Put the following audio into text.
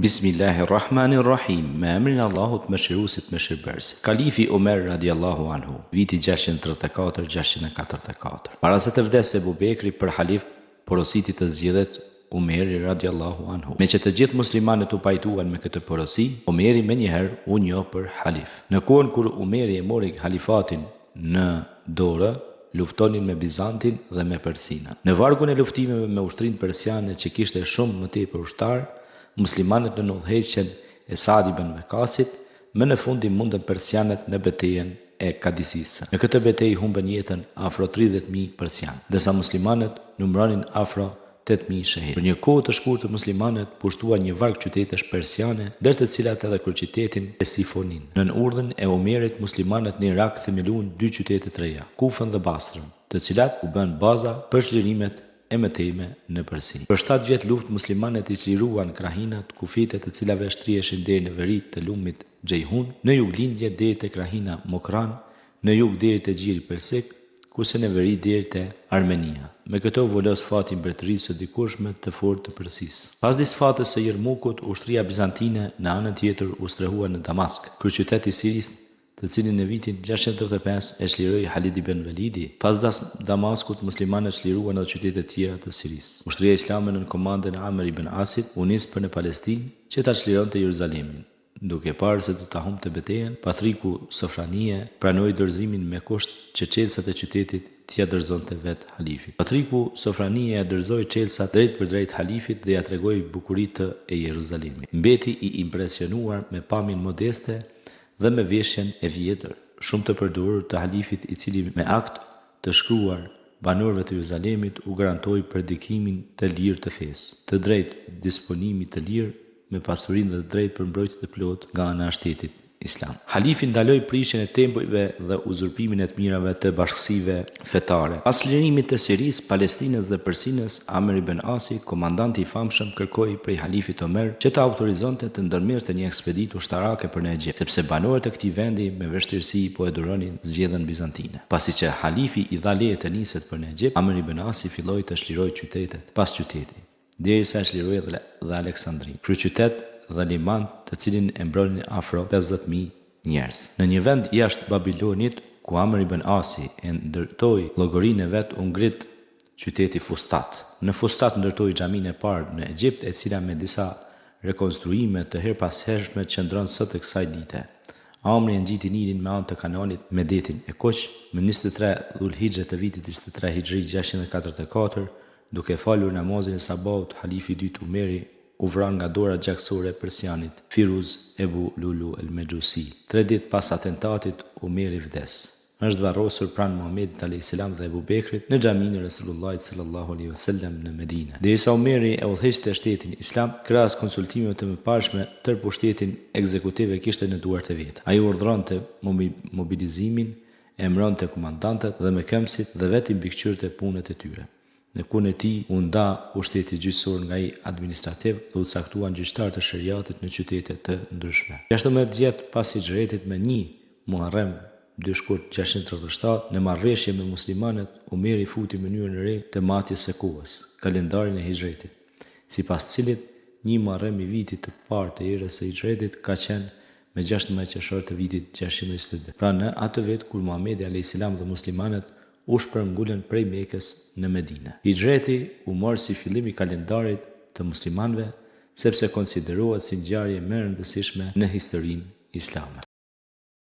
Bismillahirrahmanirrahim. Me emrin e Allahut mëshiruesit mëshirbërësit. Kalifi Omer radiallahu anhu, viti 634-644. Para se të vdesë Ebu Bekri për halif, porositi të zgjidhet Omeri radiallahu anhu. Me që të gjithë muslimanët u pajtuan me këtë porosi, Omeri menjëherë u njoh për halif. Në kohën kur Omeri e mori halifatin në dorë, luftonin me Bizantin dhe me Persinën. Në vargun e luftimeve me ushtrinë persiane që kishte shumë më tepër ushtar, muslimanët në udhëheqjen e Saad ibn Waqasit, më në fundi mundën persianët në betejën e Kadisisë. Në këtë betejë humbën jetën afro 30.000 persianë, ndërsa muslimanët numëronin afro 8.000 shahid. Për një kohë të shkurtër muslimanët pushtuan një varg qytetesh persiane, ndër të cilat edhe kryeqytetin e Sifonin. Në urdhën e Omerit, muslimanët në Irak themeluan 2 qytete të reja, Kufën dhe Basrën, të cilat u bën baza për çlirimet e mëtejme në Persi. Për 7 vjet luftë muslimanët i çliruan krahinat, kufite të cilave shtriheshin deri në veri të lumit Xhejhun, në juglindje deri te krahina Mokran, në jug deri te Gjiri Persik, kurse në veri deri te Armenia. Me këto volos fati mbretërisë së dikurshme të fortë të Persisë. Pas disfatës së Jermukut, ushtria bizantine në anën tjetër u strehua në Damask, kryeqytet i Sirisë, të cilin në vitin 635 e çliroi Halid ibn Velidi. Pas Damaskut, muslimanët çliruan edhe qytete të tjera të Sirisë. Ushtria islame në komandën e Amr ibn Asit u nis për në Palestinë që ta çlironte Jeruzalemin. Duke parë se do ta humbte betejën, Patriku Sofranie pranoi dorëzimin me kusht që çelësat e qytetit t'ia dorëzonte vet halifit. Patriku Sofranie ja dorëzoi çelësat drejt për drejt halifit dhe ja tregoi bukuritë e Jeruzalemit. Mbeti i impresionuar me pamjen modeste dhe me veshjen e vjetër, shumë të përdorur të halifit, i cili me akt të shkruar banorëve të Jeruzalemit u garantoi predikimin të lirë të fesë, të drejtë disponimi të lirë me pasurinë dhe të drejtë për mbrojtje të plotë nga ana e shtetit islam. Halifi ndaloi prishjen e tempujve dhe uzurpimin e të mirave të bashkësive fetare. Pas çlirimit të Sirisë, Palestinës dhe Persinës, Amr ibn Asi, komandanti i famshëm, kërkoi prej halifit Omer që ta autorizonte të ndërmirte një ekspeditë ushtarake për në Egjipt, sepse banorët e këtij vendi me vështirësi po e duronin zgjedhjen bizantine. Pasi që halifi i dha leje të niset për në Egjipt, Amr ibn Asi filloi të çlirojë qytetet pas qyteti, derisa e çliroi dhe Aleksandrin, kryeqytet dhe liman të cilin e mbronin afro 50.000 njerëz. Në një vend jashtë Babilonit, ku Amr ibn Asi e ndërtoi llogorinë vet, u ngrit qyteti Fustat. Në Fustat ndërtoi xhamin e parë në Egjipt, e cila me disa rekonstruime të herpashershme qëndron sot e kësaj dite. Amri e ngjiti Nilin me anë të kanonit me detin e Kuq, më 23 Dhulhixhe të vitit 23 Hijri 644, duke falur namazin e sabahut, halifi i dytë Omeri u vran nga dora gjaksore e persianit Firuz Ebu Lulu el-Mejusi. 3 ditë pas atentatit, Omeri vdes. Është varrosur pranë Muhamedit a.s. dhe Ebu Bekrit në xhaminë e Resulullahit sallallahu alaihi wasallam në Medinë. Derisa Omeri e udhëheqte shtetin islam, krahas konsultimeve të mëparshme, tërë pushtetin ekzekutive kishte në duart e vet. Ai urdhëronte mobilizimin, emëronte komandantët dhe mëkemësit dhe vetë mbikëqyrte punët e tyre. Në kohën e tij u nda pushteti gjyqësor nga ai administrativ dhe u caktuan gjyqtarë të shariatit në qytete të ndryshme. 16 vjet pas hijretit, me 1 Muharrem 2 shkurt 637, në marrëveshje me muslimanët, Omeri futi mënyrën e re të matjes së kohës, kalendarin e hijretit, sipas cilit 1 Muharrem i vitit të parë të erës së hijretit ka qenë me 16 qershor të vitit 622. Pra në atë vit kur Muhamedi a.s. dhe muslimanët u shpërngulen prej Mekës në Medinë. Hijreti u mor si fillim i kalendarit të muslimanëve, sepse konsiderohet si ngjarje më e rëndësishme në historinë islame.